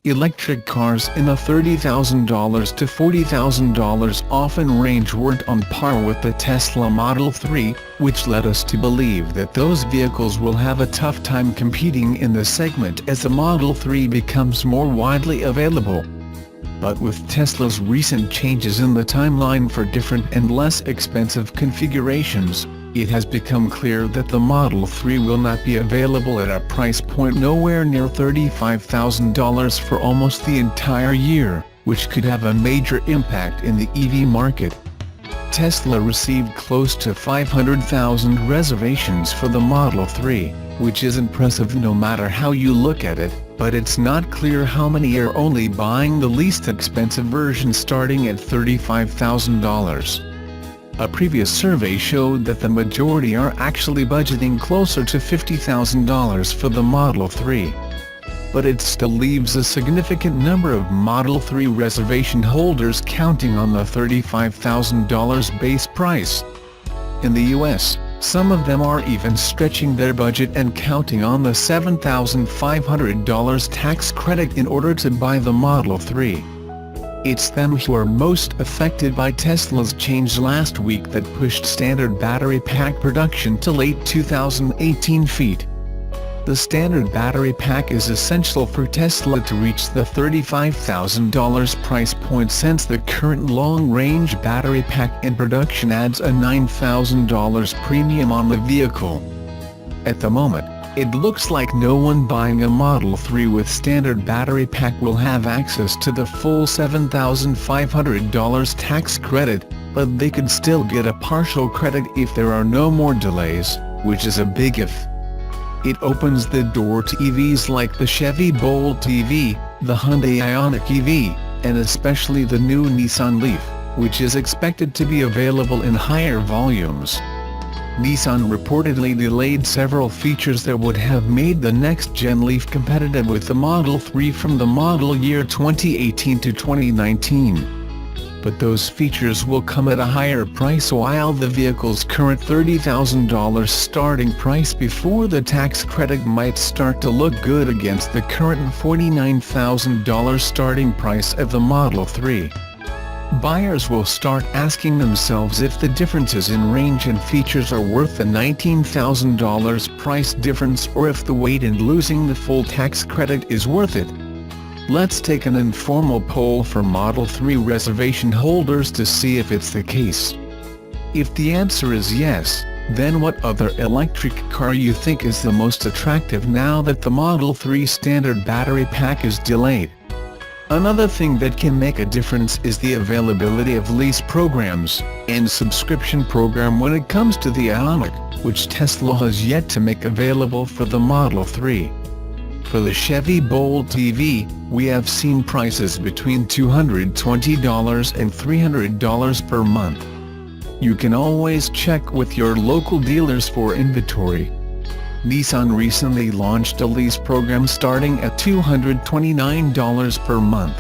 electric cars in the $30,000 to $40,000 often range weren't on par with the Tesla Model 3, which led us to believe that those vehicles will have a tough time competing in the segment as the Model 3 becomes more widely available. But with Tesla's recent changes in the timeline for different and less expensive configurations, it has become clear that the Model 3 will not be available at a price point nowhere near $35,000 for almost the entire year, which could have a major impact in the EV market. Tesla received close to 500,000 reservations for the Model 3, which is impressive no matter how you look at it, but it's not clear how many are only buying the least expensive version starting at $35,000. A previous survey showed that the majority are actually budgeting closer to $50,000 for the Model 3. But it still leaves a significant number of Model 3 reservation holders counting on the $35,000 base price. In the US, some of them are even stretching their budget and counting on the $7,500 tax credit in order to buy the Model 3. It's them who are most affected by Tesla's change last week that pushed standard battery pack production to late 2018 feet. The standard battery pack is essential for Tesla to reach the $35,000 price point, since the current long-range battery pack in production adds a $9,000 premium on the vehicle. At the moment, it looks like no one buying a Model 3 with standard battery pack will have access to the full $7,500 tax credit, but they could still get a partial credit if there are no more delays, which is a big if. It opens the door to EVs like the Chevy Bolt EV, the Hyundai Ioniq EV, and especially the new Nissan Leaf, which is expected to be available in higher volumes. Nissan reportedly delayed several features that would have made the next-gen Leaf competitive with the Model 3 from the model year 2018 to 2019. But those features will come at a higher price, while the vehicle's current $30,000 starting price before the tax credit might start to look good against the current $49,000 starting price of the Model 3. Buyers will start asking themselves if the differences in range and features are worth the $19,000 price difference, or if the wait and losing the full tax credit is worth it. Let's take an informal poll for Model 3 reservation holders to see if it's the case. If the answer is yes, then what other electric car you think is the most attractive now that the Model 3 standard battery pack is delayed? Another thing that can make a difference is the availability of lease programs and subscription program when it comes to the Ioniq, which Tesla has yet to make available for the Model 3. For the Chevy Bolt EV, we have seen prices between $220 and $300 per month. You can always check with your local dealers for inventory. Nissan recently launched a lease program starting at $229 per month.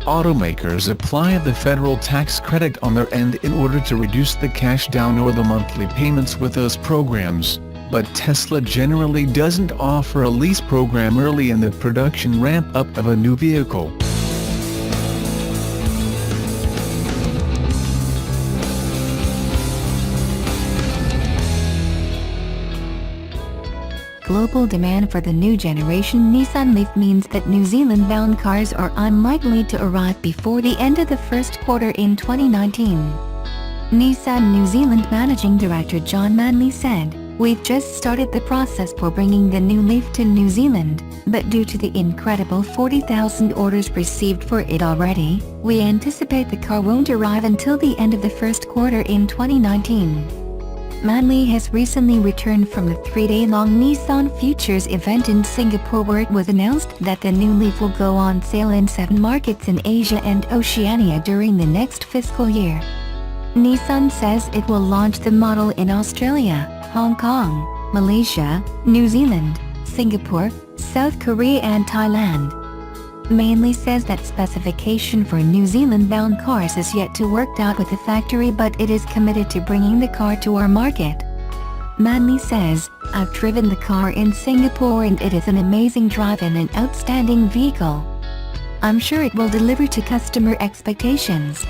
Automakers apply the federal tax credit on their end in order to reduce the cash down or the monthly payments with those programs. But Tesla generally doesn't offer a lease program early in the production ramp-up of a new vehicle. Global demand for the new generation Nissan Leaf means that New Zealand-bound cars are unlikely to arrive before the end of the first quarter in 2019. Nissan New Zealand Managing Director John Manley said, "We've just started the process for bringing the new Leaf to New Zealand, but due to the incredible 40,000 orders received for it already, we anticipate the car won't arrive until the end of the first quarter in 2019. Manley has recently returned from the 3-day-long Nissan Futures event in Singapore, where it was announced that the new Leaf will go on sale in 7 markets in Asia and Oceania during the next fiscal year. Nissan says it will launch the model in Australia, Hong Kong, Malaysia, New Zealand, Singapore, South Korea and Thailand. Manley says that specification for New Zealand-bound cars is yet to work out with the factory, but it is committed to bringing the car to our market. Manley says, "I've driven the car in Singapore and it is an amazing drive and an outstanding vehicle. I'm sure it will deliver to customer expectations.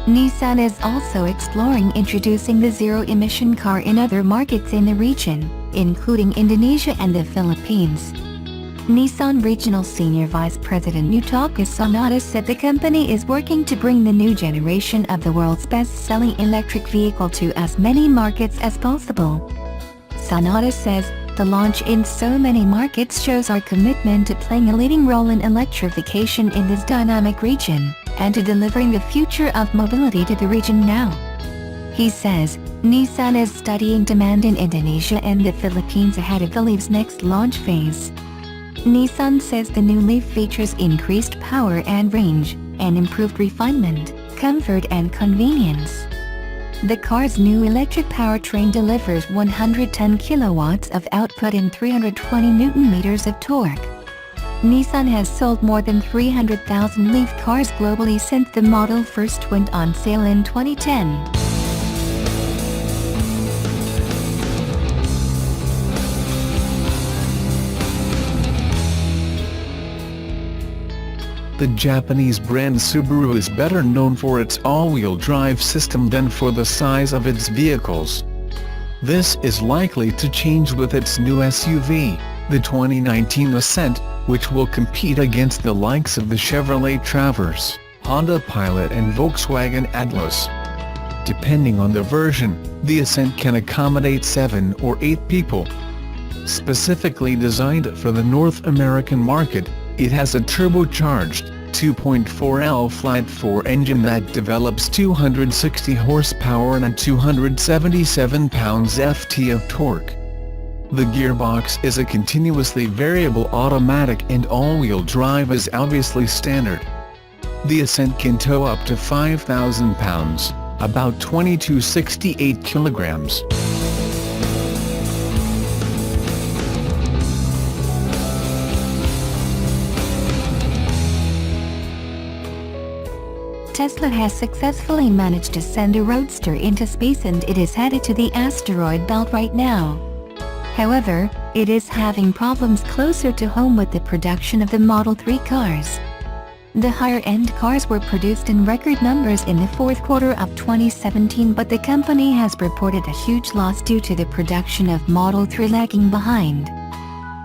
Nissan is also exploring introducing the zero-emission car in other markets in the region, including Indonesia and the Philippines. Nissan Regional Senior Vice President Yutaka Sanada said the company is working to bring the new generation of the world's best-selling electric vehicle to as many markets as possible. Sanada says, "The launch in so many markets shows our commitment to playing a leading role in electrification in this dynamic region, and to delivering the future of mobility to the region now." He says, Nissan is studying demand in Indonesia and the Philippines ahead of the Leaf's next launch phase. Nissan says the new Leaf features increased power and range, and improved refinement, comfort and convenience. The car's new electric powertrain delivers 110 kilowatts of output and 320 Nm of torque. Nissan has sold more than 300,000 Leaf cars globally since the model first went on sale in 2010. The Japanese brand Subaru is better known for its all-wheel drive system than for the size of its vehicles. This is likely to change with its new SUV, the 2019 Ascent, which will compete against the likes of the Chevrolet Traverse, Honda Pilot and Volkswagen Atlas. Depending on the version, the Ascent can accommodate 7 or 8 people. Specifically designed for the North American market, it has a turbocharged 2.4L flat-4 engine that develops 260 horsepower and 277 pounds-ft of torque. The gearbox is a continuously variable automatic and all-wheel drive is obviously standard. The Ascent can tow up to 5,000 pounds, about 2268 kilograms. Tesla has successfully managed to send a roadster into space and it is headed to the asteroid belt right now. However, it is having problems closer to home with the production of the Model 3 cars. The higher-end cars were produced in record numbers in the fourth quarter of 2017, but the company has reported a huge loss due to the production of Model 3 lagging behind.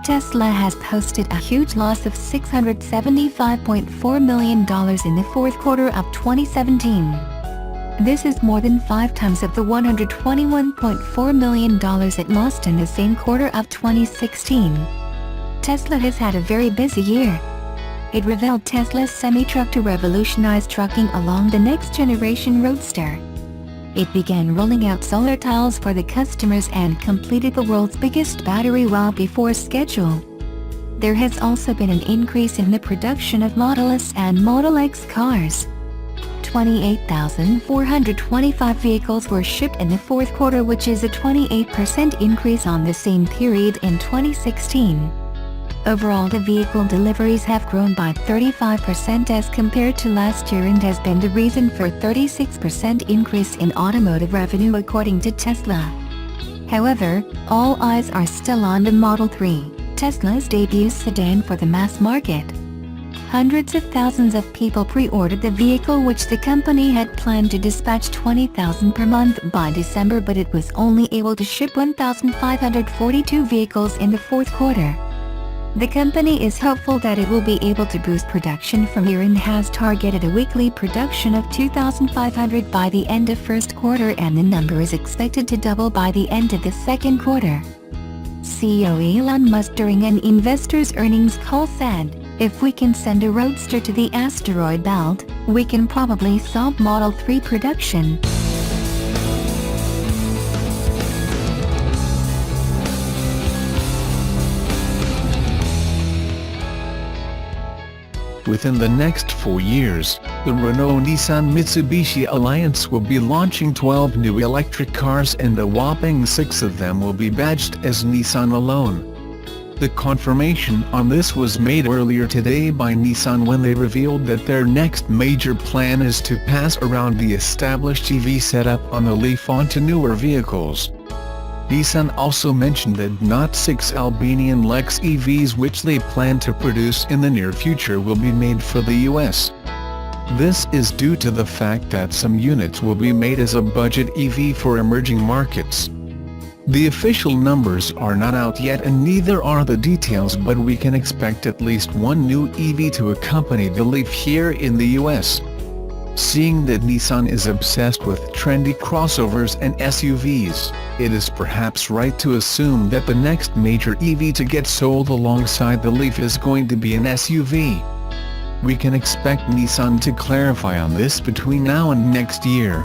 Tesla has posted a huge loss of $675.4 million in the fourth quarter of 2017. This is more than 5 times of the $121.4 million it lost in the same quarter of 2016. Tesla has had a very busy year. It revealed Tesla's semi-truck to revolutionize trucking along the next-generation Roadster. It began rolling out solar tiles for the customers and completed the world's biggest battery well before schedule. There has also been an increase in the production of Model S and Model X cars. 28,425 vehicles were shipped in the fourth quarter, which is a 28% increase on the same period in 2016. Overall, the vehicle deliveries have grown by 35% as compared to last year and has been the reason for a 36% increase in automotive revenue according to Tesla. However, all eyes are still on the Model 3, Tesla's debut sedan for the mass market. Hundreds of thousands of people pre-ordered the vehicle, which the company had planned to dispatch 20,000 per month by December, but it was only able to ship 1,542 vehicles in the fourth quarter. The company is hopeful that it will be able to boost production from here and has targeted a weekly production of 2,500 by the end of first quarter, and the number is expected to double by the end of the second quarter. CEO Elon Musk during an investors' earnings call said, "If we can send a roadster to the asteroid belt, we can probably solve Model 3 production." Within the next 4 years, the Renault-Nissan-Mitsubishi Alliance will be launching 12 new electric cars, and a whopping 6 of them will be badged as Nissan alone. The confirmation on this was made earlier today by Nissan when they revealed that their next major plan is to pass around the established EV setup on the Leaf onto newer vehicles. Nissan also mentioned that not 6 Albanian Lex EVs which they plan to produce in the near future will be made for the US. This is due to the fact that some units will be made as a budget EV for emerging markets. The official numbers are not out yet and neither are the details, but we can expect at least one new EV to accompany the Leaf here in the US. Seeing that Nissan is obsessed with trendy crossovers and SUVs, it is perhaps right to assume that the next major EV to get sold alongside the Leaf is going to be an SUV. We can expect Nissan to clarify on this between now and next year.